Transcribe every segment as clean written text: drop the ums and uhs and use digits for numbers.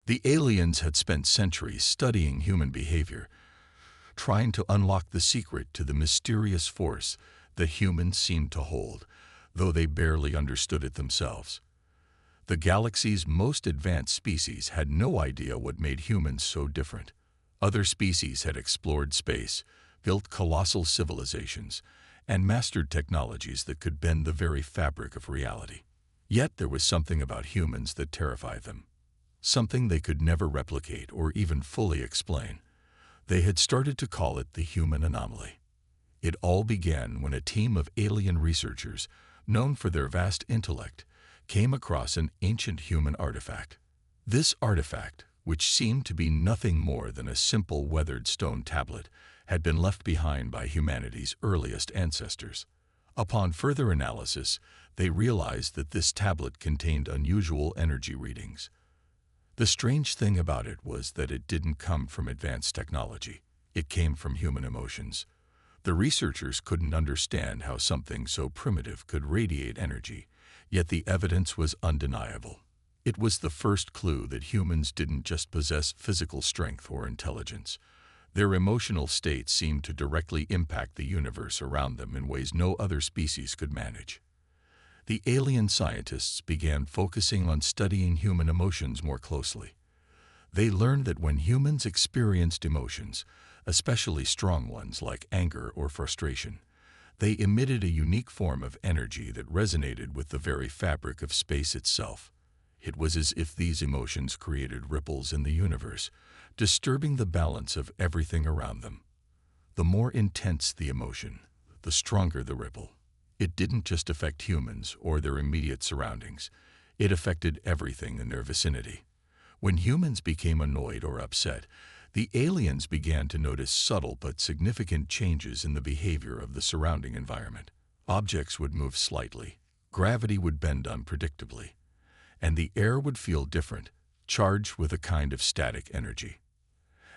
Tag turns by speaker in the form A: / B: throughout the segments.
A: The aliens had spent centuries studying human behavior, trying to unlock the secret to the mysterious force that humans seemed to hold, though they barely understood it themselves. The galaxy's most advanced species had no idea what made humans so different. Other species had explored space, built colossal civilizations, and mastered technologies that could bend the very fabric of reality. Yet there was something about humans that terrified them, something they could never replicate or even fully explain. They had started to call it the human anomaly. It all began when a team of alien researchers, known for their vast intellect, came across an ancient human artifact. This artifact, which seemed to be nothing more than a simple weathered stone tablet, had been left behind by humanity's earliest ancestors. Upon further analysis, they realized that this tablet contained unusual energy readings. The strange thing about it was that it didn't come from advanced technology. It came from human emotions. The researchers couldn't understand how something so primitive could radiate energy, yet the evidence was undeniable. It was the first clue that humans didn't just possess physical strength or intelligence. Their emotional states seemed to directly impact the universe around them in ways no other species could manage. The alien scientists began focusing on studying human emotions more closely. They learned that when humans experienced emotions, especially strong ones like anger or frustration, they emitted a unique form of energy that resonated with the very fabric of space itself. It was as if these emotions created ripples in the universe, disturbing the balance of everything around them. The more intense the emotion, the stronger the ripple. It didn't just affect humans or their immediate surroundings. It affected everything in their vicinity. When humans became annoyed or upset, the aliens began to notice subtle but significant changes in the behavior of the surrounding environment. Objects would move slightly, gravity would bend unpredictably, and the air would feel different, charged with a kind of static energy.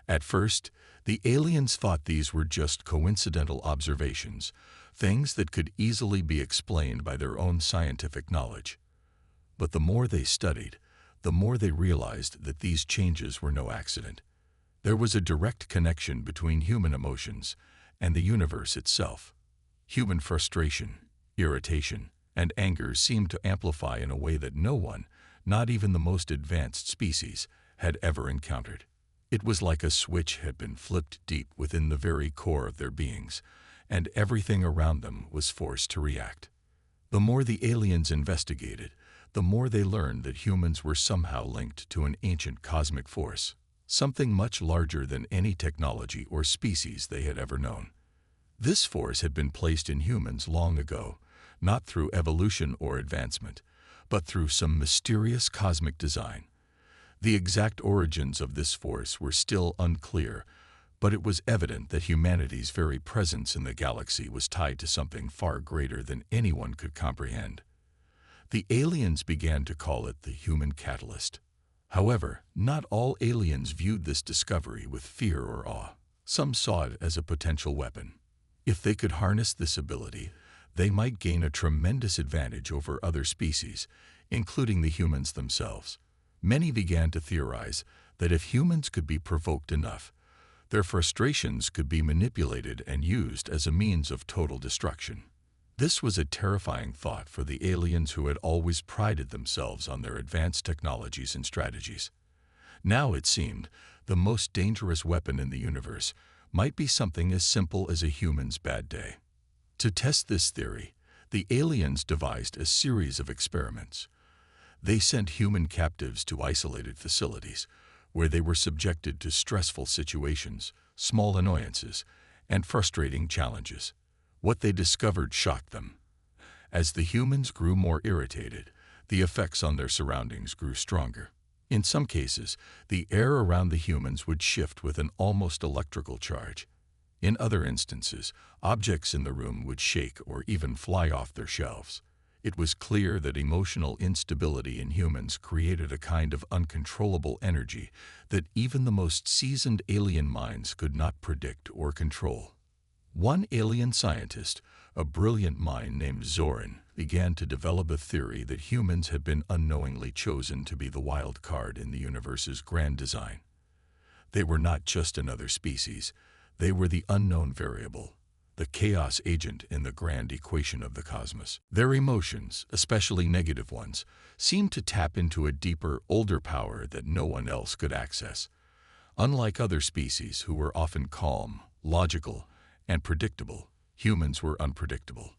A: At first, the aliens thought these were just coincidental observations, things that could easily be explained by their own scientific knowledge. But the more they studied, the more they realized that these changes were no accident. There was a direct connection between human emotions and the universe itself. Human frustration, irritation, and anger seemed to amplify in a way that no one, not even the most advanced species, had ever encountered. It was like a switch had been flipped deep within the very core of their beings, and everything around them was forced to react. The more the aliens investigated, the more they learned that humans were somehow linked to an ancient cosmic force, something much larger than any technology or species they had ever known. This force had been placed in humans long ago, not through evolution or advancement, but through some mysterious cosmic design. The exact origins of this force were still unclear, but it was evident that humanity's very presence in the galaxy was tied to something far greater than anyone could comprehend. The aliens began to call it the human catalyst. However, not all aliens viewed this discovery with fear or awe. Some saw it as a potential weapon. If they could harness this ability, they might gain a tremendous advantage over other species, including the humans themselves. Many began to theorize that if humans could be provoked enough, their frustrations could be manipulated and used as a means of total destruction. This was a terrifying thought for the aliens who had always prided themselves on their advanced technologies and strategies. Now it seemed the most dangerous weapon in the universe might be something as simple as a human's bad day. To test this theory, the aliens devised a series of experiments. They sent human captives to isolated facilities, where they were subjected to stressful situations, small annoyances, and frustrating challenges. What they discovered shocked them. As the humans grew more irritated, the effects on their surroundings grew stronger. In some cases, the air around the humans would shift with an almost electrical charge. In other instances, objects in the room would shake or even fly off their shelves. It was clear that emotional instability in humans created a kind of uncontrollable energy that even the most seasoned alien minds could not predict or control. One alien scientist, a brilliant mind named Zoran, began to develop a theory that humans had been unknowingly chosen to be the wild card in the universe's grand design. They were not just another species, they were the unknown variable, the chaos agent in the grand equation of the cosmos. Their emotions, especially negative ones, seemed to tap into a deeper, older power that no one else could access. Unlike other species who were often calm, logical, and predictable, humans were unpredictable.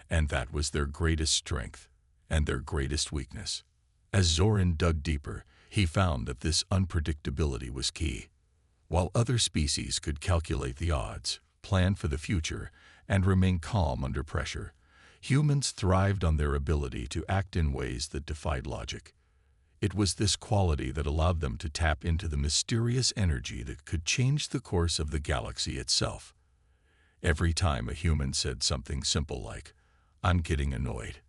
A: And that was their greatest strength and their greatest weakness. As Zoran dug deeper, he found that this unpredictability was key. While other species could calculate the odds, plan for the future, and remain calm under pressure, humans thrived on their ability to act in ways that defied logic. It was this quality that allowed them to tap into the mysterious energy that could change the course of the galaxy itself. Every time a human said something simple like, "I'm getting annoyed,"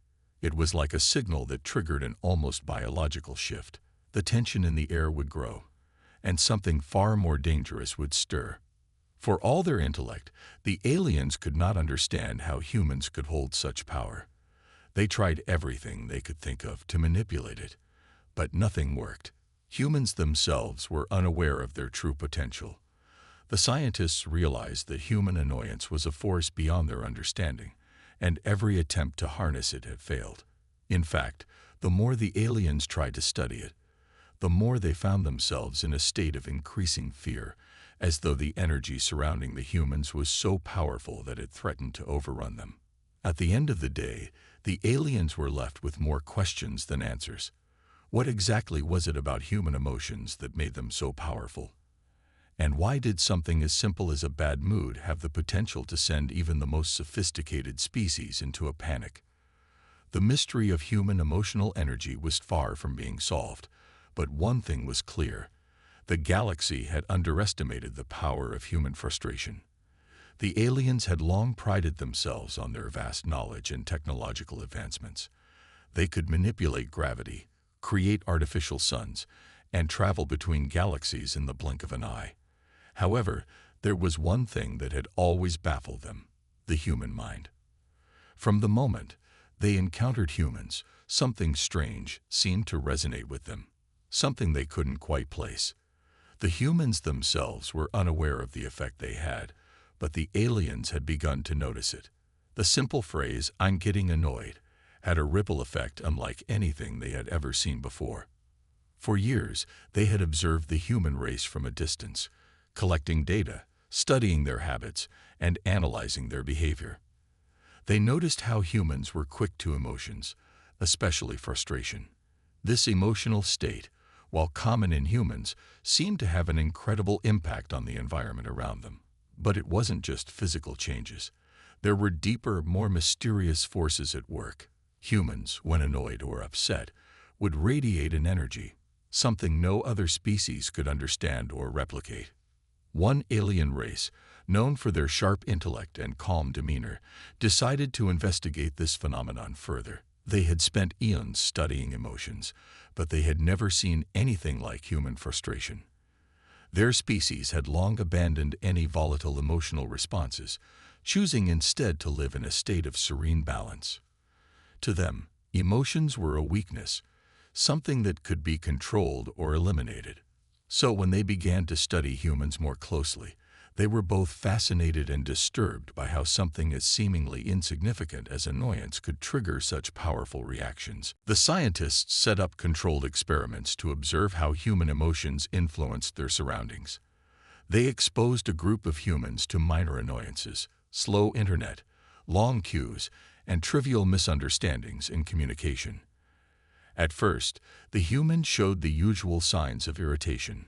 A: it was like a signal that triggered an almost biological shift. The tension in the air would grow, and something far more dangerous would stir. For all their intellect, the aliens could not understand how humans could hold such power. They tried everything they could think of to manipulate it, but nothing worked. Humans themselves were unaware of their true potential. The scientists realized that human annoyance was a force beyond their understanding, and every attempt to harness it had failed. In fact, the more the aliens tried to study it, the more they found themselves in a state of increasing fear, as though the energy surrounding the humans was so powerful that it threatened to overrun them. At the end of the day, the aliens were left with more questions than answers. What exactly was it about human emotions that made them so powerful? And why did something as simple as a bad mood have the potential to send even the most sophisticated species into a panic? The mystery of human emotional energy was far from being solved, but one thing was clear: the galaxy had underestimated the power of human frustration. The aliens had long prided themselves on their vast knowledge and technological advancements. They could manipulate gravity, create artificial suns, and travel between galaxies in the blink of an eye. However, there was one thing that had always baffled them: the human mind. From the moment they encountered humans, something strange seemed to resonate with them, something they couldn't quite place. The humans themselves were unaware of the effect they had, but the aliens had begun to notice it. The simple phrase, "I'm getting annoyed," had a ripple effect unlike anything they had ever seen before. For years, they had observed the human race from a distance, collecting data, studying their habits, and analyzing their behavior. They noticed how humans were quick to emotions, especially frustration. This emotional state, while common in humans, seemed to have an incredible impact on the environment around them. But it wasn't just physical changes. There were deeper, more mysterious forces at work. Humans, when annoyed or upset, would radiate an energy, something no other species could understand or replicate. One alien race, known for their sharp intellect and calm demeanor, decided to investigate this phenomenon further. They had spent eons studying emotions, but they had never seen anything like human frustration. Their species had long abandoned any volatile emotional responses, choosing instead to live in a state of serene balance. To them, emotions were a weakness, something that could be controlled or eliminated. So when they began to study humans more closely, they were both fascinated and disturbed by how something as seemingly insignificant as annoyance could trigger such powerful reactions. The scientists set up controlled experiments to observe how human emotions influenced their surroundings. They exposed a group of humans to minor annoyances, slow internet, long queues, and trivial misunderstandings in communication. At first, the humans showed the usual signs of irritation,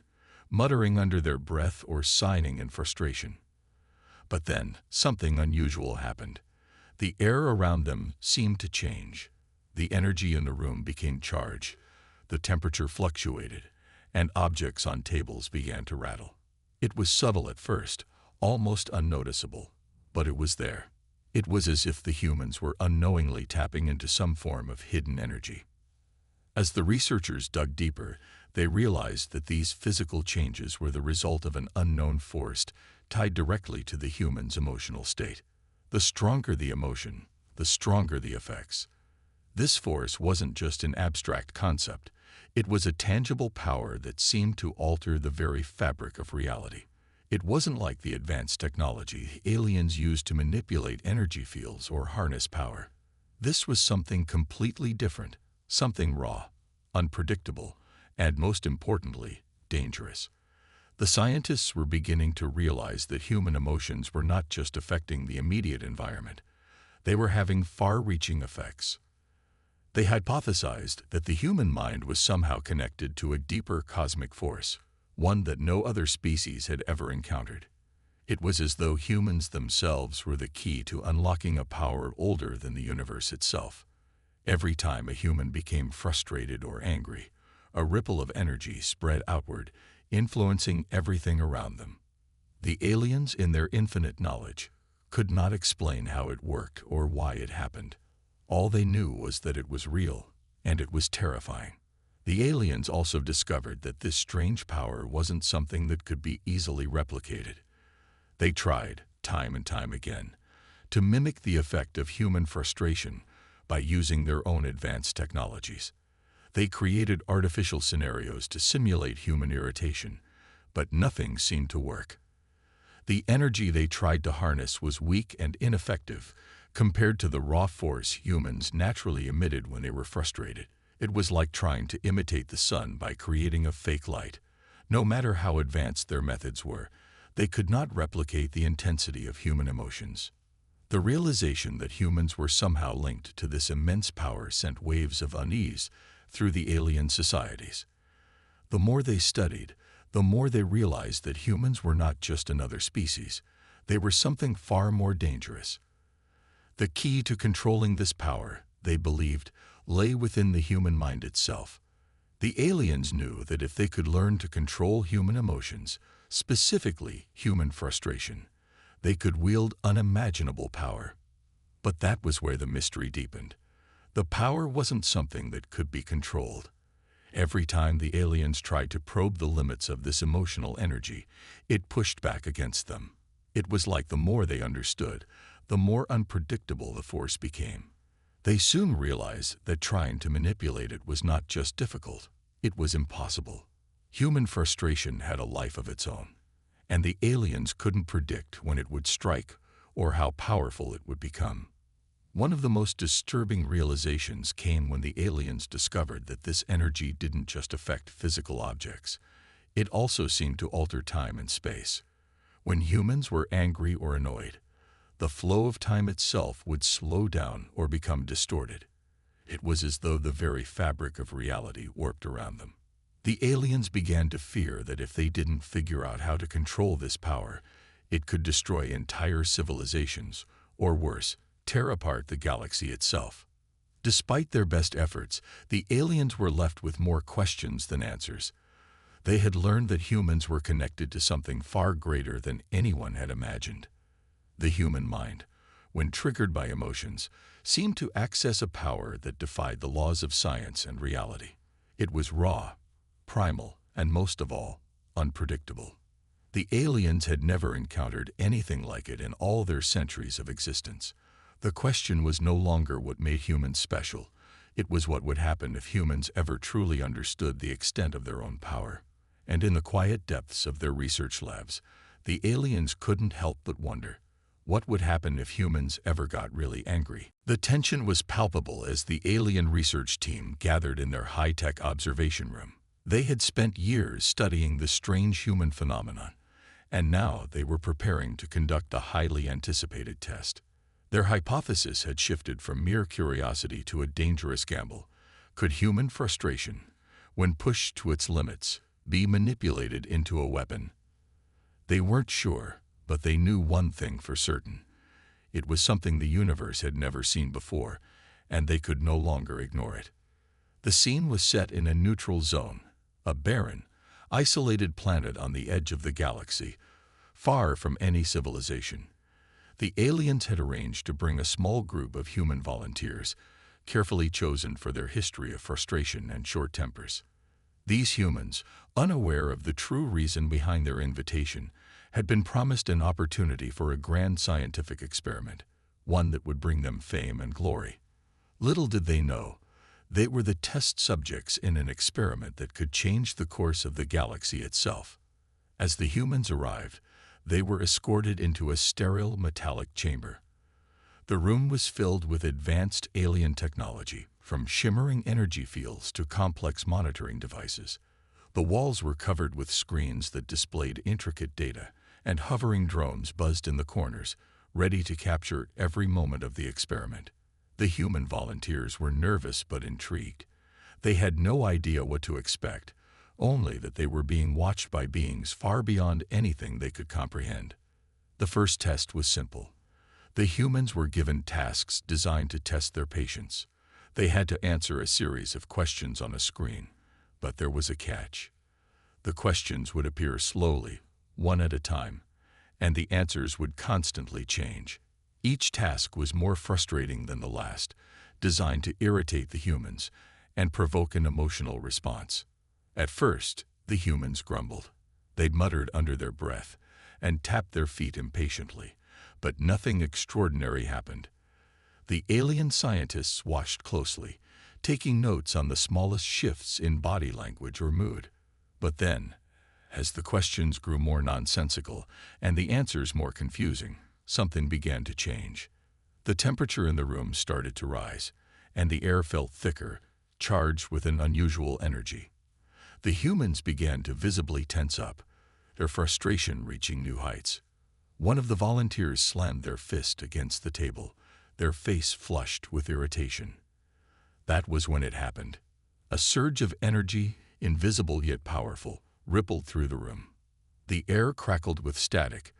A: muttering under their breath or signing in frustration. But then, something unusual happened. The air around them seemed to change. The energy in the room became charged, the temperature fluctuated, and objects on tables began to rattle. It was subtle at first, almost unnoticeable, but it was there. It was as if the humans were unknowingly tapping into some form of hidden energy. As the researchers dug deeper, they realized that these physical changes were the result of an unknown force tied directly to the human's emotional state. The stronger the emotion, the stronger the effects. This force wasn't just an abstract concept. It was a tangible power that seemed to alter the very fabric of reality. It wasn't like the advanced technology aliens used to manipulate energy fields or harness power. This was something completely different, something raw, unpredictable, and most importantly, dangerous. The scientists were beginning to realize that human emotions were not just affecting the immediate environment. They were having far-reaching effects. They hypothesized that the human mind was somehow connected to a deeper cosmic force, one that no other species had ever encountered. It was as though humans themselves were the key to unlocking a power older than the universe itself. Every time a human became frustrated or angry, a ripple of energy spread outward, influencing everything around them. The aliens, in their infinite knowledge, could not explain how it worked or why it happened. All they knew was that it was real, and it was terrifying. The aliens also discovered that this strange power wasn't something that could be easily replicated. They tried, time and time again, to mimic the effect of human frustration by using their own advanced technologies. They created artificial scenarios to simulate human irritation, but nothing seemed to work. The energy they tried to harness was weak and ineffective compared to the raw force humans naturally emitted when they were frustrated. It was like trying to imitate the sun by creating a fake light. No matter how advanced their methods were, they could not replicate the intensity of human emotions. The realization that humans were somehow linked to this immense power sent waves of unease through the alien societies. The more they studied, the more they realized that humans were not just another species. They were something far more dangerous. The key to controlling this power, they believed, lay within the human mind itself. The aliens knew that if they could learn to control human emotions, specifically human frustration, they could wield unimaginable power. But that was where the mystery deepened. The power wasn't something that could be controlled. Every time the aliens tried to probe the limits of this emotional energy, it pushed back against them. It was like the more they understood, the more unpredictable the force became. They soon realized that trying to manipulate it was not just difficult, it was impossible. Human frustration had a life of its own, and the aliens couldn't predict when it would strike or how powerful it would become. One of the most disturbing realizations came when the aliens discovered that this energy didn't just affect physical objects. It also seemed to alter time and space. When humans were angry or annoyed, the flow of time itself would slow down or become distorted. It was as though the very fabric of reality warped around them. The aliens began to fear that if they didn't figure out how to control this power, it could destroy entire civilizations, or worse, tear apart the galaxy itself. Despite their best efforts, the aliens were left with more questions than answers. They had learned that humans were connected to something far greater than anyone had imagined. The human mind, when triggered by emotions, seemed to access a power that defied the laws of science and reality. It was raw, primal, and most of all, unpredictable. The aliens had never encountered anything like it in all their centuries of existence. The question was no longer what made humans special. It was what would happen if humans ever truly understood the extent of their own power. And in the quiet depths of their research labs, the aliens couldn't help but wonder, what would happen if humans ever got really angry? The tension was palpable as the alien research team gathered in their high-tech observation room. They had spent years studying the strange human phenomenon, and now they were preparing to conduct a highly anticipated test. Their hypothesis had shifted from mere curiosity to a dangerous gamble. Could human frustration, when pushed to its limits, be manipulated into a weapon? They weren't sure, but they knew one thing for certain. It was something the universe had never seen before, and they could no longer ignore it. The scene was set in a neutral zone, a barren, isolated planet on the edge of the galaxy, far from any civilization. The aliens had arranged to bring a small group of human volunteers, carefully chosen for their history of frustration and short tempers. These humans, unaware of the true reason behind their invitation, had been promised an opportunity for a grand scientific experiment, one that would bring them fame and glory. Little did they know, they were the test subjects in an experiment that could change the course of the galaxy itself. As the humans arrived, they were escorted into a sterile metallic chamber. The room was filled with advanced alien technology, from shimmering energy fields to complex monitoring devices. The walls were covered with screens that displayed intricate data, and hovering drones buzzed in the corners, ready to capture every moment of the experiment. The human volunteers were nervous but intrigued. They had no idea what to expect, only that they were being watched by beings far beyond anything they could comprehend. The first test was simple. The humans were given tasks designed to test their patience. They had to answer a series of questions on a screen, but there was a catch. The questions would appear slowly, one at a time, and the answers would constantly change. Each task was more frustrating than the last, designed to irritate the humans and provoke an emotional response. At first, the humans grumbled. They muttered under their breath and tapped their feet impatiently, but nothing extraordinary happened. The alien scientists watched closely, taking notes on the smallest shifts in body language or mood. But then, as the questions grew more nonsensical and the answers more confusing, something began to change. The temperature in the room started to rise, and the air felt thicker, charged with an unusual energy. The humans began to visibly tense up, their frustration reaching new heights. One of the volunteers slammed their fist against the table, their face flushed with irritation. That was when it happened. A surge of energy, invisible yet powerful, rippled through the room. The air crackled with static,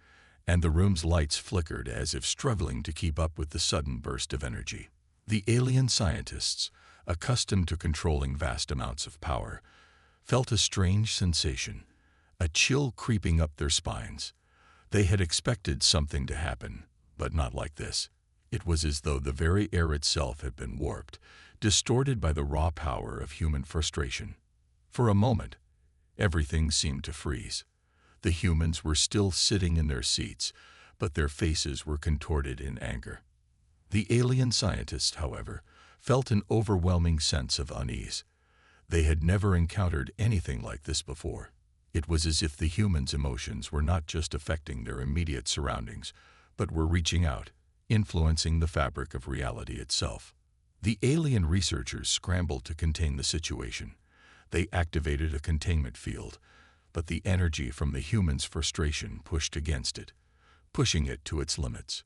A: and the room's lights flickered as if struggling to keep up with the sudden burst of energy. The alien scientists, accustomed to controlling vast amounts of power, felt a strange sensation, a chill creeping up their spines. They had expected something to happen, but not like this. It was as though the very air itself had been warped, distorted by the raw power of human frustration. For a moment, everything seemed to freeze. The humans were still sitting in their seats, but their faces were contorted in anger. The alien scientists, however, felt an overwhelming sense of unease. They had never encountered anything like this before. It was as if the humans' emotions were not just affecting their immediate surroundings, but were reaching out, influencing the fabric of reality itself. The alien researchers scrambled to contain the situation. They activated a containment field, but the energy from the humans' frustration pushed against it, pushing it to its limits.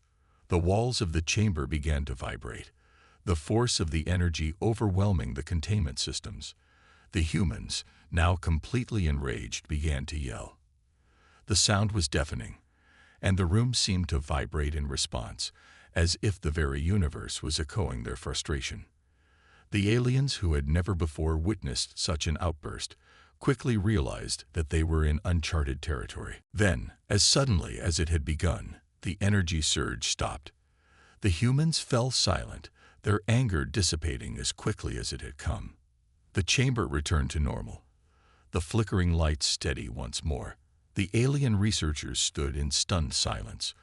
A: The walls of the chamber began to vibrate, the force of the energy overwhelming the containment systems. The humans, now completely enraged, began to yell. The sound was deafening, and the room seemed to vibrate in response, as if the very universe was echoing their frustration. The aliens, who had never before witnessed such an outburst, quickly realized that they were in uncharted territory. Then, as suddenly as it had begun, the energy surge stopped. The humans fell silent, their anger dissipating as quickly as it had come. The chamber returned to normal, the flickering lights steady once more. The alien researchers stood in stunned silence,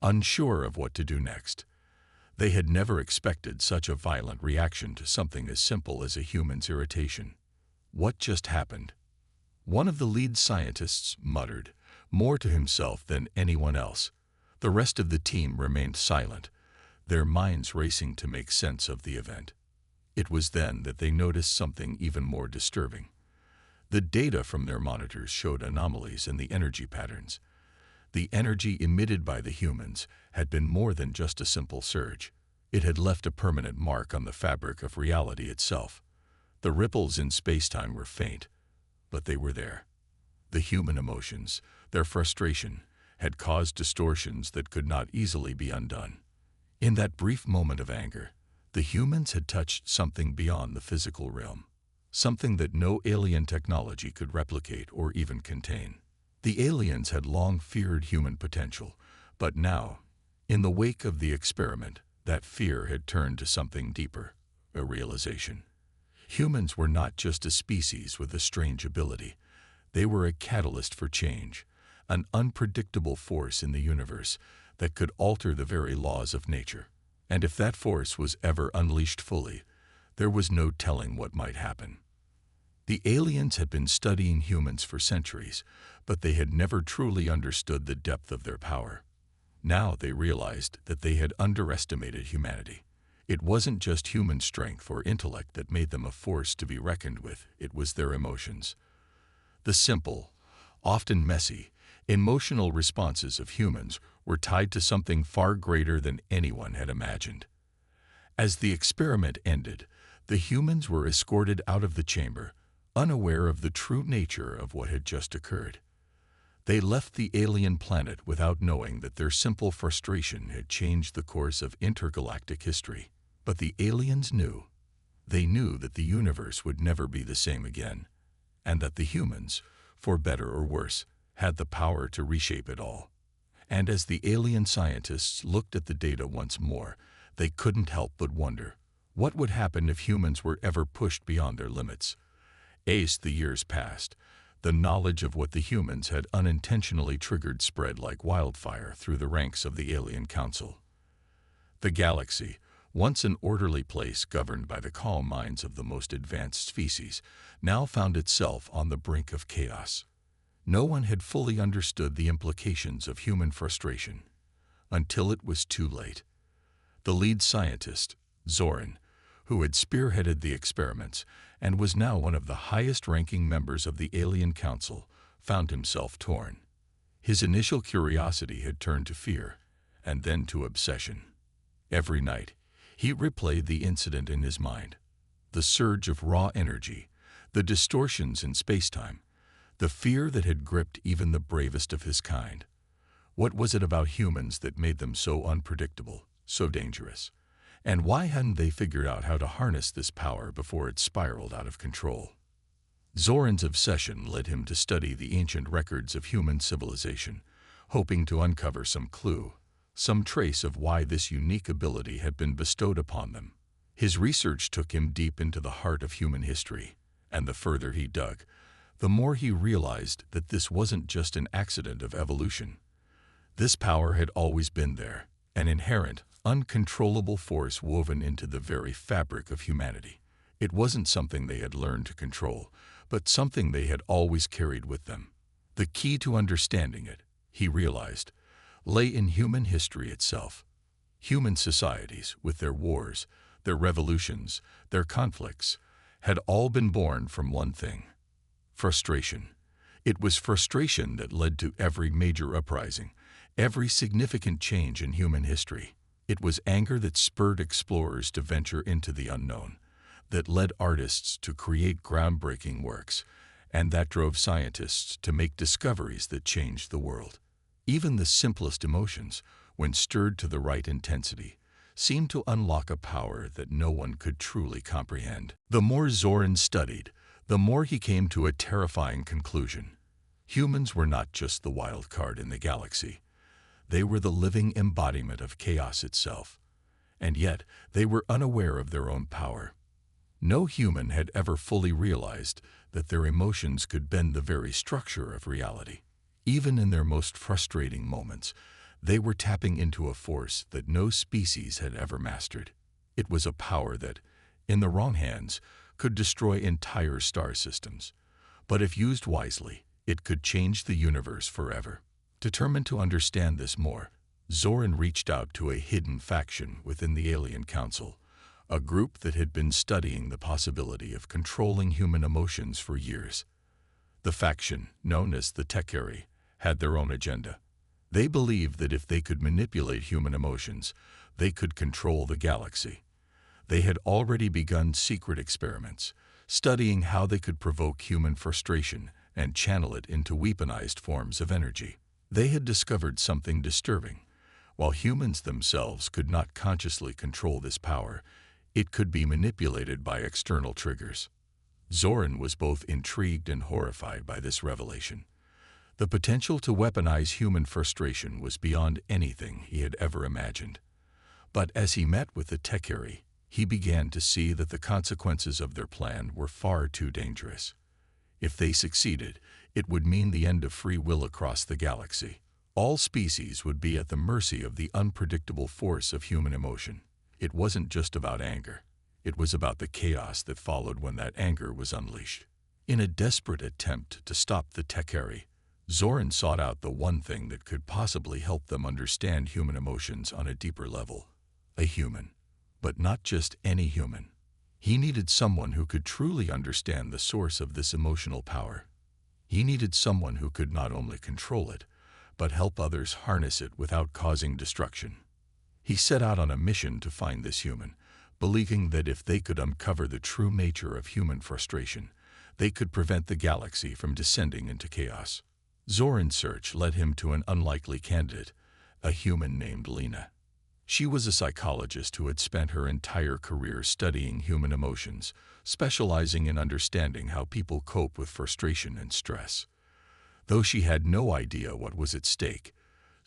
A: unsure of what to do next. They had never expected such a violent reaction to something as simple as a human's irritation. What just happened? One of the lead scientists muttered, more to himself than anyone else. The rest of the team remained silent, their minds racing to make sense of the event. It was then that they noticed something even more disturbing. The data from their monitors showed anomalies in the energy patterns. The energy emitted by the humans had been more than just a simple surge. It had left a permanent mark on the fabric of reality itself. The ripples in space-time were faint, but they were there. The human emotions, their frustration, had caused distortions that could not easily be undone. In that brief moment of anger, the humans had touched something beyond the physical realm, something that no alien technology could replicate or even contain. The aliens had long feared human potential, but now, in the wake of the experiment, that fear had turned to something deeper, a realization. Humans were not just a species with a strange ability. They were a catalyst for change, an unpredictable force in the universe that could alter the very laws of nature. And if that force was ever unleashed fully, there was no telling what might happen. The aliens had been studying humans for centuries, but they had never truly understood the depth of their power. Now they realized that they had underestimated humanity. It wasn't just human strength or intellect that made them a force to be reckoned with, it was their emotions. The simple, often messy, emotional responses of humans were tied to something far greater than anyone had imagined. As the experiment ended, the humans were escorted out of the chamber, unaware of the true nature of what had just occurred. They left the alien planet without knowing that their simple frustration had changed the course of intergalactic history. But the aliens knew. They knew that the universe would never be the same again, and that the humans, for better or worse, had the power to reshape it all. And as the alien scientists looked at the data once more, they couldn't help but wonder, what would happen if humans were ever pushed beyond their limits? As the years passed, the knowledge of what the humans had unintentionally triggered spread like wildfire through the ranks of the Alien Council. The galaxy, once an orderly place governed by the calm minds of the most advanced species, now found itself on the brink of chaos. No one had fully understood the implications of human frustration until it was too late. The lead scientist, Zoran, who had spearheaded the experiments and was now one of the highest-ranking members of the Alien Council, found himself torn. His initial curiosity had turned to fear, and then to obsession. Every night, he replayed the incident in his mind. The surge of raw energy, the distortions in space-time, the fear that had gripped even the bravest of his kind. What was it about humans that made them so unpredictable, so dangerous? And why hadn't they figured out how to harness this power before it spiraled out of control? Zoran's obsession led him to study the ancient records of human civilization, hoping to uncover some clue, some trace of why this unique ability had been bestowed upon them. His research took him deep into the heart of human history, and the further he dug, the more he realized that this wasn't just an accident of evolution. This power had always been there, an inherent, uncontrollable force woven into the very fabric of humanity. It wasn't something they had learned to control, but something they had always carried with them. The key to understanding it, he realized, lay in human history itself. Human societies, with their wars, their revolutions, their conflicts, had all been born from one thing: frustration. It was frustration that led to every major uprising, every significant change in human history. It was anger that spurred explorers to venture into the unknown, that led artists to create groundbreaking works, and that drove scientists to make discoveries that changed the world. Even the simplest emotions, when stirred to the right intensity, seemed to unlock a power that no one could truly comprehend. The more Zoran studied, the more he came to a terrifying conclusion. Humans were not just the wild card in the galaxy. They were the living embodiment of chaos itself. And yet, they were unaware of their own power. No human had ever fully realized that their emotions could bend the very structure of reality. Even in their most frustrating moments, they were tapping into a force that no species had ever mastered. It was a power that, in the wrong hands, could destroy entire star systems. But if used wisely, it could change the universe forever. Determined to understand this more, Zoran reached out to a hidden faction within the Alien Council, a group that had been studying the possibility of controlling human emotions for years. The faction, known as the Techari, had their own agenda. They believed that if they could manipulate human emotions, they could control the galaxy. They had already begun secret experiments, studying how they could provoke human frustration and channel it into weaponized forms of energy. They had discovered something disturbing. While humans themselves could not consciously control this power, it could be manipulated by external triggers. Zoran was both intrigued and horrified by this revelation. The potential to weaponize human frustration was beyond anything he had ever imagined. But as he met with the Techari, he began to see that the consequences of their plan were far too dangerous. If they succeeded, It would mean the end of free will across the galaxy. All species would be at the mercy of the unpredictable force of human emotion. It wasn't just about anger. It was about the chaos that followed when that anger was unleashed. In a desperate attempt to stop the Tekeri, Zoran sought out the one thing that could possibly help them understand human emotions on a deeper level. A human. But not just any human. He needed someone who could truly understand the source of this emotional power. He needed someone who could not only control it, but help others harness it without causing destruction. He set out on a mission to find this human, believing that if they could uncover the true nature of human frustration, they could prevent the galaxy from descending into chaos. Zoran's search led him to an unlikely candidate, a human named Lena. She was a psychologist who had spent her entire career studying human emotions, specializing in understanding how people cope with frustration and stress. Though she had no idea what was at stake,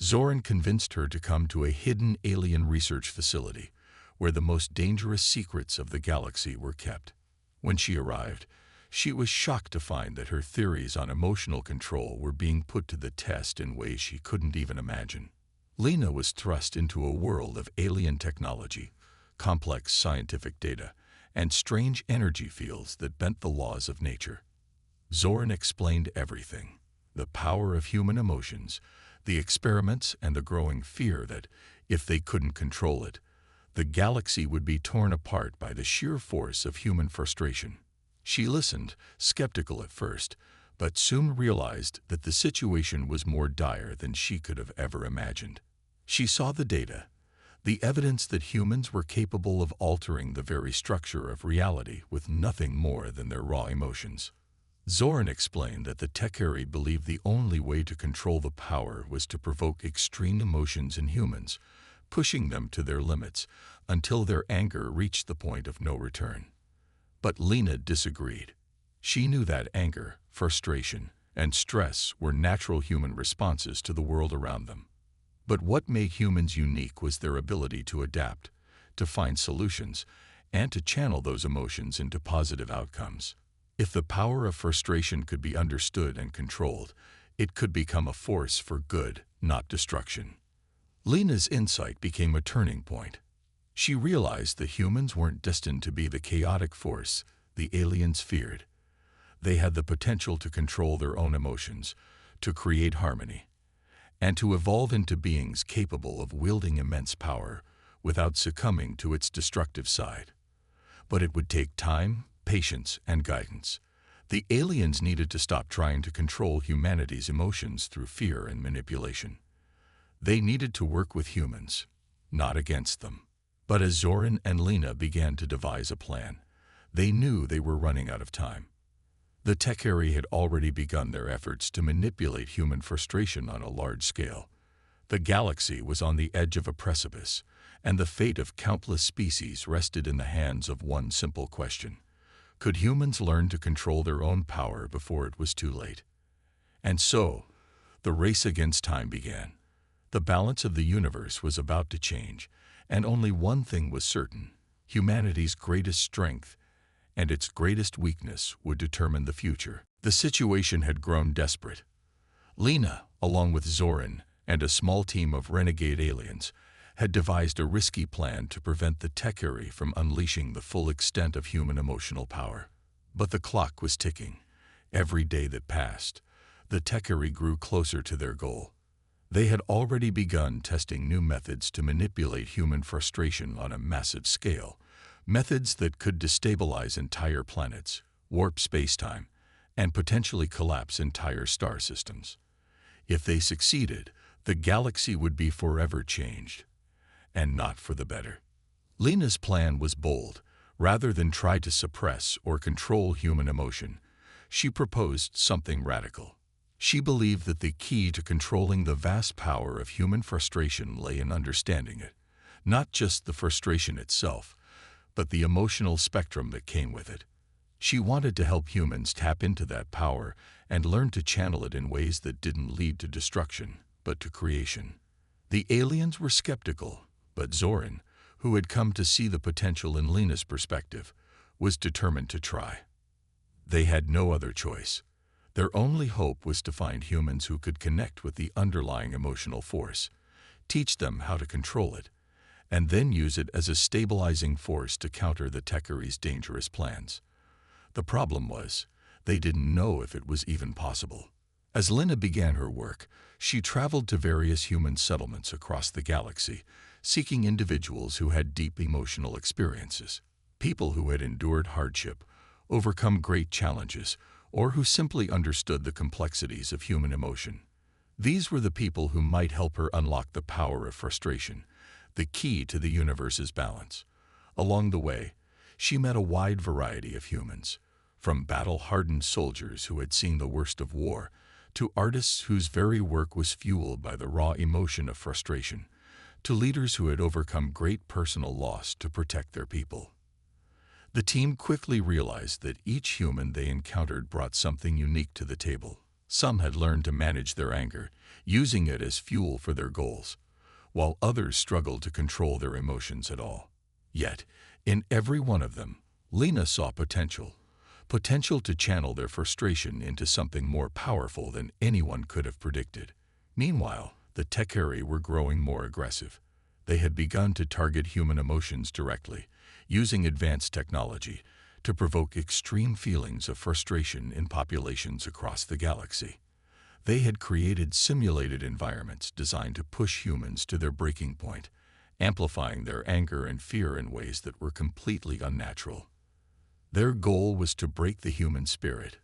A: Zoran convinced her to come to a hidden alien research facility where the most dangerous secrets of the galaxy were kept. When she arrived, she was shocked to find that her theories on emotional control were being put to the test in ways she couldn't even imagine. Lena was thrust into a world of alien technology, complex scientific data, and strange energy fields that bent the laws of nature. Zoran explained everything: the power of human emotions, the experiments, and the growing fear that, if they couldn't control it, the galaxy would be torn apart by the sheer force of human frustration. She listened, skeptical at first, but soon realized that the situation was more dire than she could have ever imagined. She saw the data, the evidence that humans were capable of altering the very structure of reality with nothing more than their raw emotions. Zoran explained that the Tekeri believed the only way to control the power was to provoke extreme emotions in humans, pushing them to their limits until their anger reached the point of no return. But Lena disagreed. She knew that anger, frustration, and stress were natural human responses to the world around them. But what made humans unique was their ability to adapt, to find solutions, and to channel those emotions into positive outcomes. If the power of frustration could be understood and controlled, it could become a force for good, not destruction. Lena's insight became a turning point. She realized that humans weren't destined to be the chaotic force the aliens feared. They had the potential to control their own emotions, to create harmony, and to evolve into beings capable of wielding immense power without succumbing to its destructive side. But it would take time, patience, and guidance. The aliens needed to stop trying to control humanity's emotions through fear and manipulation. They needed to work with humans, not against them. But as Zoran and Lena began to devise a plan, they knew they were running out of time. The Tekeri had already begun their efforts to manipulate human frustration on a large scale. The galaxy was on the edge of a precipice, and the fate of countless species rested in the hands of one simple question: could humans learn to control their own power before it was too late? And so, the race against time began. The balance of the universe was about to change, and only one thing was certain: humanity's greatest strength and its greatest weakness would determine the future. The situation had grown desperate. Lena, along with Zoran and a small team of renegade aliens, had devised a risky plan to prevent the Tekeri from unleashing the full extent of human emotional power. But the clock was ticking. Every day that passed, the Tekeri grew closer to their goal. They had already begun testing new methods to manipulate human frustration on a massive scale, methods that could destabilize entire planets, warp spacetime, and potentially collapse entire star systems. If they succeeded, the galaxy would be forever changed, and not for the better. Lena's plan was bold. Rather than try to suppress or control human emotion, she proposed something radical. She believed that the key to controlling the vast power of human frustration lay in understanding it, not just the frustration itself, but the emotional spectrum that came with it. She wanted to help humans tap into that power and learn to channel it in ways that didn't lead to destruction, but to creation. The aliens were skeptical, but Zoran, who had come to see the potential in Lena's perspective, was determined to try. They had no other choice. Their only hope was to find humans who could connect with the underlying emotional force, teach them how to control it, and then use it as a stabilizing force to counter the Techeries' dangerous plans. The problem was, they didn't know if it was even possible. As Lina began her work, she traveled to various human settlements across the galaxy, seeking individuals who had deep emotional experiences, people who had endured hardship, overcome great challenges, or who simply understood the complexities of human emotion. These were the people who might help her unlock the power of frustration, the key to the universe's balance. Along the way, she met a wide variety of humans, from battle-hardened soldiers who had seen the worst of war, to artists whose very work was fueled by the raw emotion of frustration, to leaders who had overcome great personal loss to protect their people. The team quickly realized that each human they encountered brought something unique to the table. Some had learned to manage their anger, using it as fuel for their goals, while others struggled to control their emotions at all. Yet, in every one of them, Lina saw potential to channel their frustration into something more powerful than anyone could have predicted. Meanwhile, the Techeries were growing more aggressive. They had begun to target human emotions directly, using advanced technology to provoke extreme feelings of frustration in populations across the galaxy. They had created simulated environments designed to push humans to their breaking point, amplifying their anger and fear in ways that were completely unnatural. Their goal was to break the human spirit,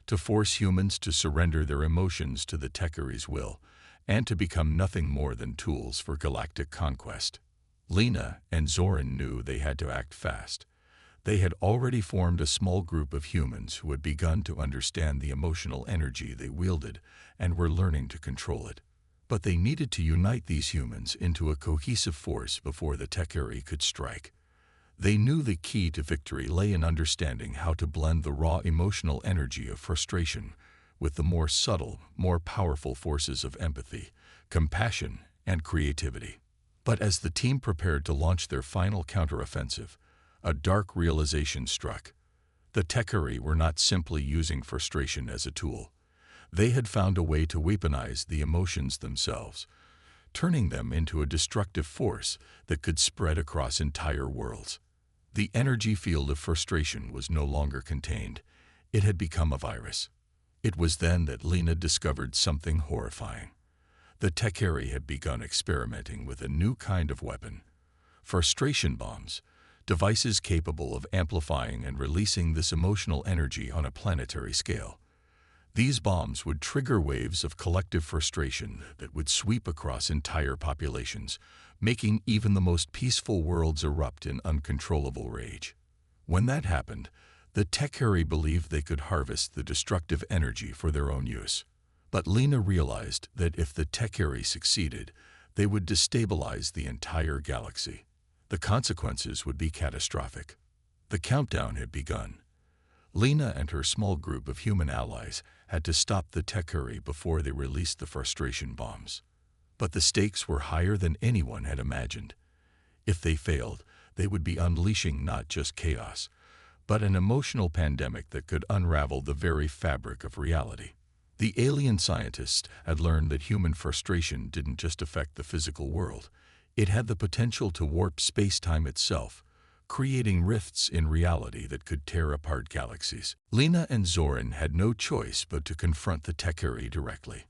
A: to force humans to surrender their emotions to the Techeries' will, and to become nothing more than tools for galactic conquest. Lina and Zoran knew they had to act fast. They had already formed a small group of humans who had begun to understand the emotional energy they wielded and were learning to control it. But they needed to unite these humans into a cohesive force before the Techeries could strike. They knew the key to victory lay in understanding how to blend the raw emotional energy of frustration with the more subtle, more powerful forces of empathy, compassion, and creativity. But as the team prepared to launch their final counteroffensive, a dark realization struck. The Techeries were not simply using frustration as a tool. They had found a way to weaponize the emotions themselves, turning them into a destructive force that could spread across entire worlds. The energy field of frustration was no longer contained. It had become a virus. It was then that Lina discovered something horrifying. The Techeries had begun experimenting with a new kind of weapon, frustration bombs, devices capable of amplifying and releasing this emotional energy on a planetary scale. These bombs would trigger waves of collective frustration that would sweep across entire populations, making even the most peaceful worlds erupt in uncontrollable rage. When that happened, the Techeries believed they could harvest the destructive energy for their own use. But Lina realized that if the Techeries succeeded, they would destabilize the entire galaxy. The consequences would be catastrophic. The countdown had begun. Lina and her small group of human allies had to stop the Techeries before they released the frustration bombs. But the stakes were higher than anyone had imagined. If they failed, they would be unleashing not just chaos, but an emotional pandemic that could unravel the very fabric of reality. The alien scientists had learned that human frustration didn't just affect the physical world. It had the potential to warp space-time itself, creating rifts in reality that could tear apart galaxies. Lina and Zoran had no choice but to confront the Techeries directly.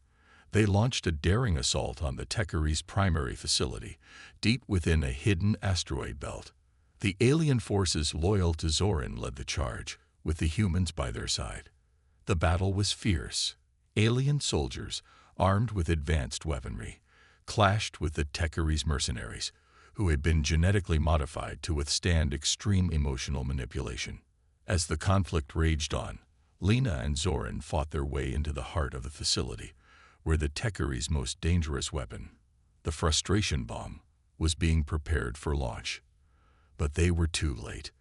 A: They launched a daring assault on the Techeries' primary facility, deep within a hidden asteroid belt. The alien forces loyal to Zoran led the charge, with the humans by their side. The battle was fierce. Alien soldiers, armed with advanced weaponry, clashed with the Techeries' mercenaries, who had been genetically modified to withstand extreme emotional manipulation. As the conflict raged on, Lina and Zoran fought their way into the heart of the facility, where the Techeries' most dangerous weapon, the frustration bomb, was being prepared for launch. But they were too late.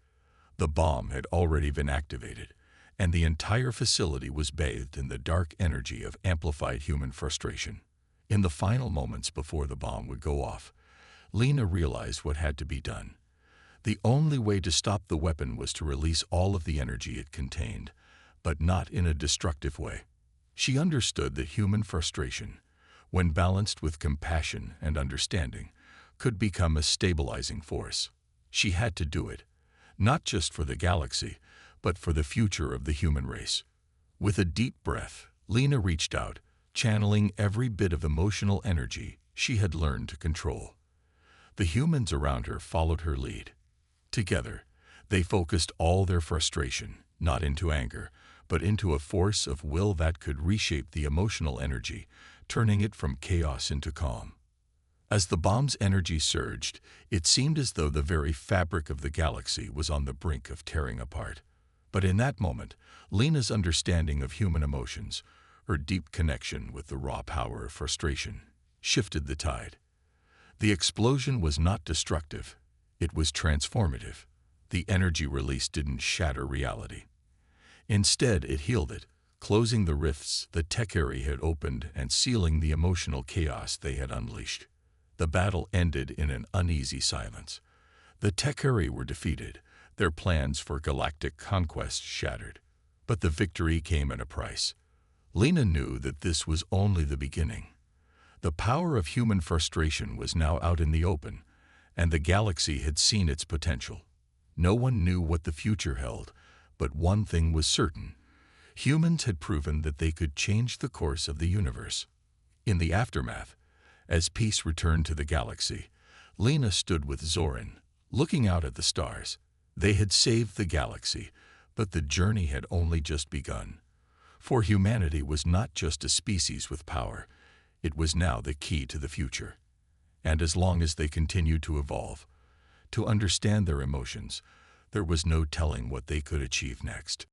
A: The bomb had already been activated, and the entire facility was bathed in the dark energy of amplified human frustration. In the final moments before the bomb would go off, Lina realized what had to be done. The only way to stop the weapon was to release all of the energy it contained, but not in a destructive way. She understood that human frustration, when balanced with compassion and understanding, could become a stabilizing force. She had to do it, not just for the galaxy, but for the future of the human race. With a deep breath, Lena reached out, channeling every bit of emotional energy she had learned to control. The humans around her followed her lead. Together, they focused all their frustration, not into anger, but into a force of will that could reshape the emotional energy, turning it from chaos into calm. As the bomb's energy surged, it seemed as though the very fabric of the galaxy was on the brink of tearing apart. But in that moment, Lena's understanding of human emotions, her deep connection with the raw power of frustration, shifted the tide. The explosion was not destructive, it was transformative. The energy released didn't shatter reality. Instead, it healed it, closing the rifts the Tekari had opened and sealing the emotional chaos they had unleashed. The battle ended in an uneasy silence. The Tekari were defeated, their plans for galactic conquest shattered. But the victory came at a price. Lena knew that this was only the beginning. The power of human frustration was now out in the open, and the galaxy had seen its potential. No one knew what the future held, but one thing was certain. Humans had proven that they could change the course of the universe. In the aftermath, as peace returned to the galaxy, Lena stood with Zoran, looking out at the stars. They had saved the galaxy, but the journey had only just begun. For humanity was not just a species with power, it was now the key to the future. And as long as they continued to evolve, to understand their emotions, there was no telling what they could achieve next.